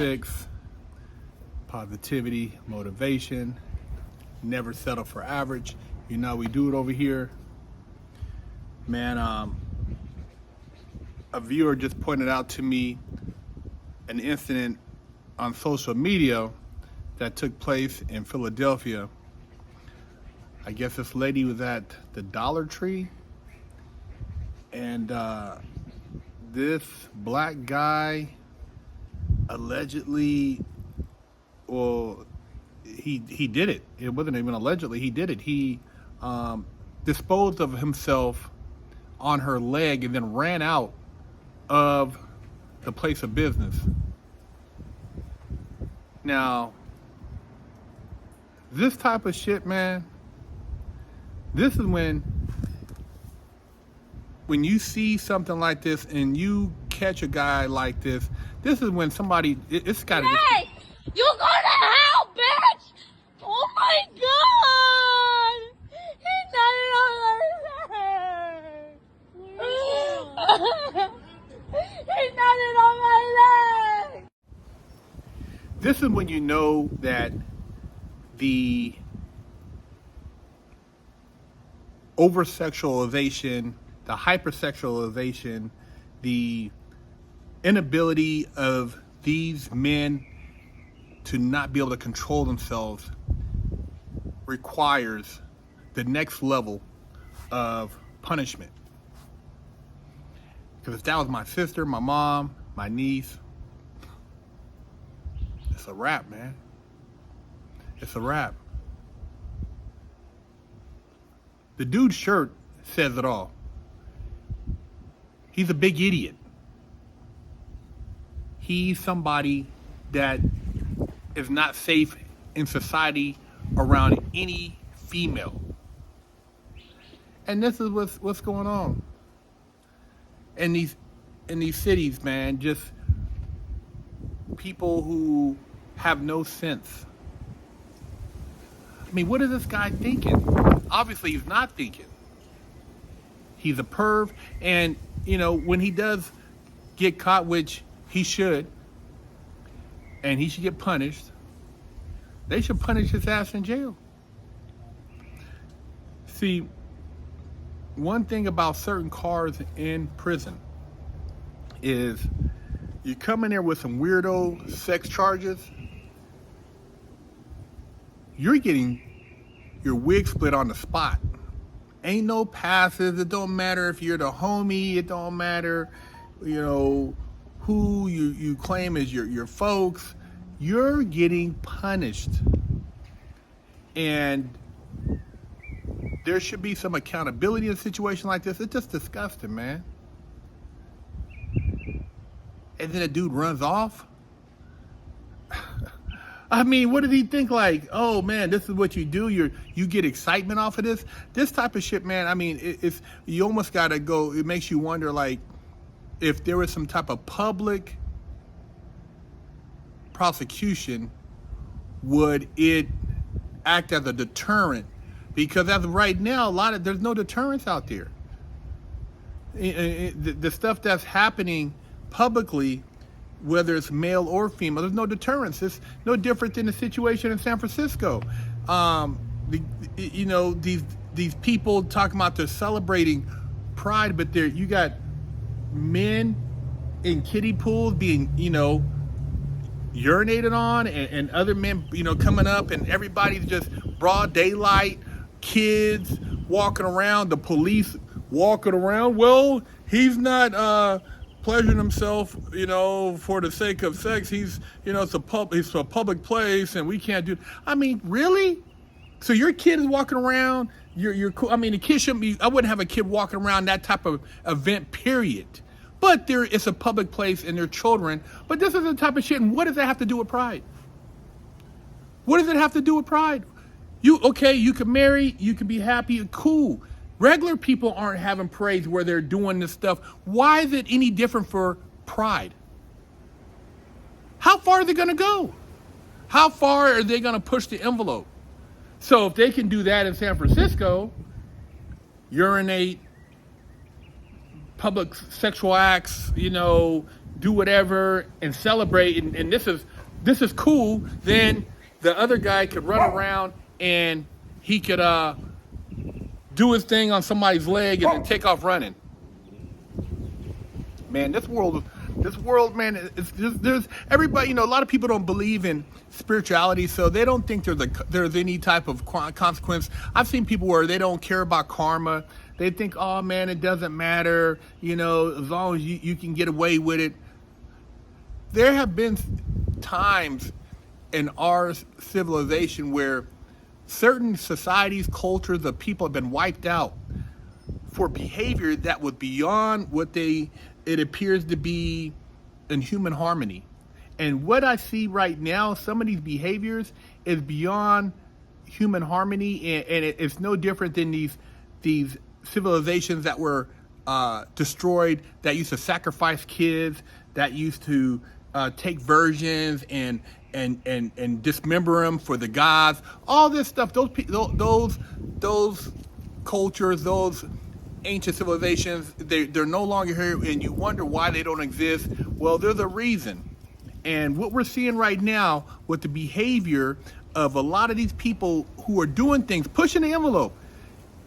916, positivity, motivation, never settle for average. You know, we do it over here. Man, a viewer just pointed out to me an incident on social media that took place in Philadelphia. I guess this lady was at the Dollar Tree, and this black guy allegedly, well, he did it. It wasn't even allegedly, he did it. He disposed of himself on her leg and then ran out of the place of business. Now, this type of shit, man, this is when you see something like this and you catch a guy like this, this is when somebody, it's gotta Hey! You go to hell, bitch! Oh my god! He nutted on my leg! He nutted on my leg! This is when you know that the over-sexualization, the hypersexualization, the inability of these men to not be able to control themselves requires the next level of punishment. Because if that was my sister, my mom, my niece, it's a wrap, man. It's a wrap. The dude's shirt says it all. He's a big idiot. He's somebody that is not safe in society around any female. And this is what's going on in these cities, man. Just people who have no sense. I mean, what is this guy thinking? Obviously, he's not thinking. He's a perv, and you know, when he does get caught, which he should, and he should get punished, they should punish his ass in jail. See, one thing about certain cars in prison is you come in there with some weirdo sex charges, you're getting your wig split on the spot. Ain't no passes. It don't matter if you're the homie. It don't matter, you know, who you claim as your folks. You're getting punished. And there should be some accountability in a situation like this. It's just disgusting, man. And then a dude runs off. I mean, what did he think? Like, oh man, this is what you do. You get excitement off of this. This type of shit, man. I mean, it's you almost gotta go. It makes you wonder, like, if there was some type of public prosecution, would it act as a deterrent? Because as of right now, there's no deterrence out there. The stuff that's happening publicly, whether it's male or female, there's no deterrence. It's no different than the situation in San Francisco. You know, these people talking about they're celebrating Pride, but you got men in kiddie pools being, you know, urinated on, and other men, you know, coming up, and everybody's just broad daylight, kids walking around, the police walking around. Well, he's not pleasuring himself, you know, for the sake of sex. He's, you know, it's a public place, and we can't do. I mean, really? So your kid is walking around. You're cool. I mean, the kid shouldn't be. I wouldn't have a kid walking around that type of event, period. But it's a public place, and they're children. But this is the type of shit. And what does that have to do with pride? What does it have to do with pride? You can marry, you can be happy, cool. Regular people aren't having parades where they're doing this stuff. Why is it any different for pride? How far are they going to go? How far are they going to push the envelope? So if they can do that in San Francisco, urinate, public sexual acts, you know, do whatever and celebrate. And this is this is cool, then the other guy could run around and he could do his thing on somebody's leg and then take off running. Man, this world, man, there's everybody. You know, a lot of people don't believe in spirituality, so they don't think there's any type of consequence. I've seen people where they don't care about karma. They think, oh man, it doesn't matter. You know, as long as you can get away with it. There have been times in our civilization where certain societies, cultures of people have been wiped out for behavior that was beyond what it appears to be in human harmony. And what I see right now, some of these behaviors is beyond human harmony, and it's no different than these civilizations that were destroyed, that used to sacrifice kids, that used to take virgins and dismember them for the gods. All this stuff, those cultures, those ancient civilizations, they're no longer here, and you wonder why they don't exist. Well, there's a reason. And what we're seeing right now with the behavior of a lot of these people who are doing things, pushing the envelope,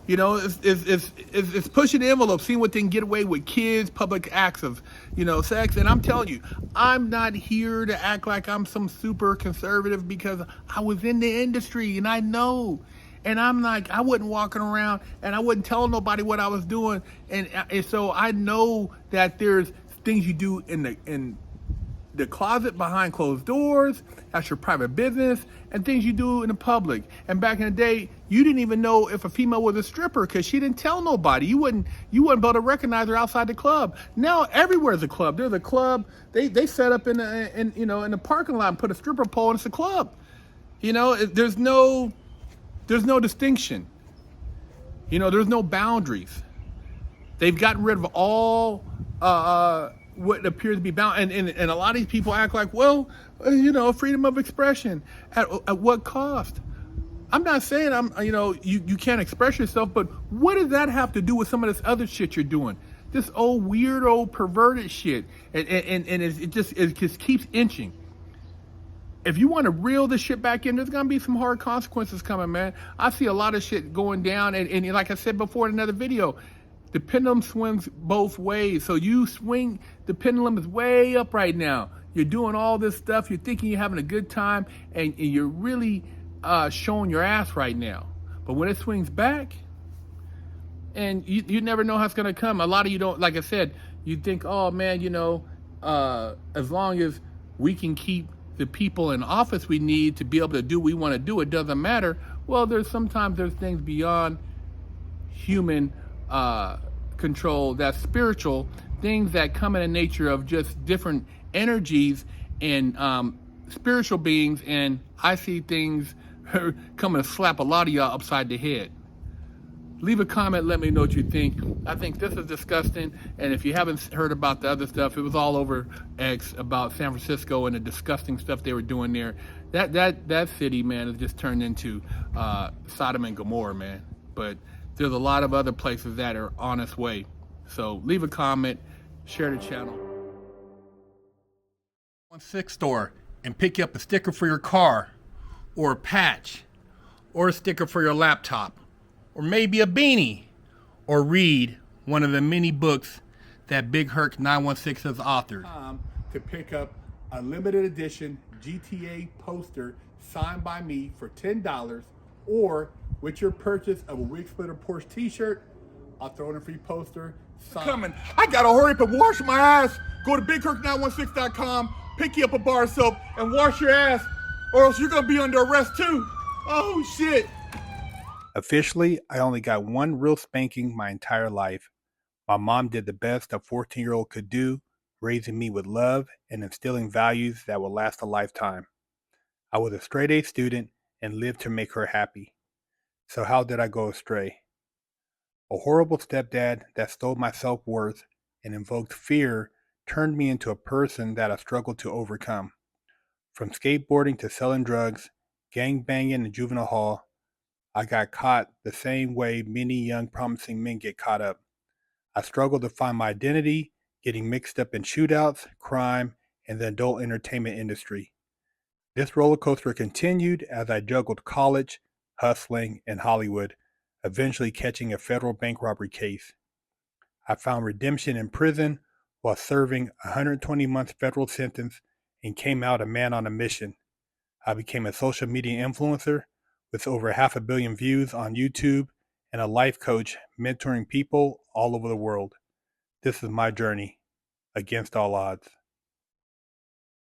you know, it's pushing the envelope, seeing what they can get away with, kids, public acts of, you know, sex. And I'm telling you, I'm not here to act like I'm some super conservative, because I was in the industry and I know. And I'm like, I wasn't walking around and I wasn't telling nobody what I was doing. And so I know that there's things you do in the closet behind closed doors, that's your private business, and things you do in the public. And back in the day, you didn't even know if a female was a stripper because she didn't tell nobody. You wouldn't be able to recognize her outside the club. Now everywhere's a club. There's a club. They set up in the parking lot and put a stripper pole, and it's a club. You know, there's no distinction. You know, there's no boundaries. They've gotten rid of all what appears to be bound, and a lot of these people act like, well, you know, freedom of expression at what cost? I'm not saying you can't express yourself, but what does that have to do with some of this other shit you're doing? This old weirdo perverted shit, and it just keeps inching. If you want to reel this shit back in, there's going to be some hard consequences coming, man. I see a lot of shit going down, and like I said before in another video, the pendulum swings both ways. So you swing, the pendulum is way up right now. You're doing all this stuff, you're thinking you're having a good time, and you're really showing your ass right now. But when it swings back, and you never know how it's going to come. A lot of you don't, like I said, you think, oh man, you know, as long as we can keep the people in office we need to be able to do what we want to do, it doesn't matter. Well, sometimes there's things beyond human control, that's spiritual, things that come in the nature of just different energies and spiritual beings, and I see things coming to slap a lot of y'all upside the head. Leave a comment, let me know what you think. I think this is disgusting, and if you haven't heard about the other stuff, it was all over X about San Francisco and the disgusting stuff they were doing there. That city, man, has just turned into Sodom and Gomorrah, man. But there's a lot of other places that are on its way. So leave a comment, share the channel. 16 store and pick you up a sticker for your car, or a patch, or a sticker for your laptop, or maybe a beanie, or read one of the many books that BigHerc916 has authored. To pick up a limited edition GTA poster signed by me for $10, or with your purchase of a Wig Splitter Porsche t-shirt, I'll throw in a free poster. Coming. I gotta hurry up and wash my ass. Go to BigHerc916.com, pick you up a bar of soap, and wash your ass, or else you're gonna be under arrest too. Oh shit. Officially, I only got one real spanking my entire life. My mom did the best a 14-year-old could do, raising me with love and instilling values that will last a lifetime. I was a straight A student and lived to make her happy. So how did I go astray? A horrible stepdad that stole my self-worth and invoked fear turned me into a person that I struggled to overcome. From skateboarding to selling drugs, gang banging in juvenile hall, I got caught the same way many young promising men get caught up. I struggled to find my identity, getting mixed up in shootouts, crime, and the adult entertainment industry. This roller coaster continued as I juggled college, hustling, and Hollywood, eventually catching a federal bank robbery case. I found redemption in prison while serving a 120-month federal sentence and came out a man on a mission. I became a social media influencer with over 500 million views on YouTube and a life coach mentoring people all over the world. This is my journey against all odds.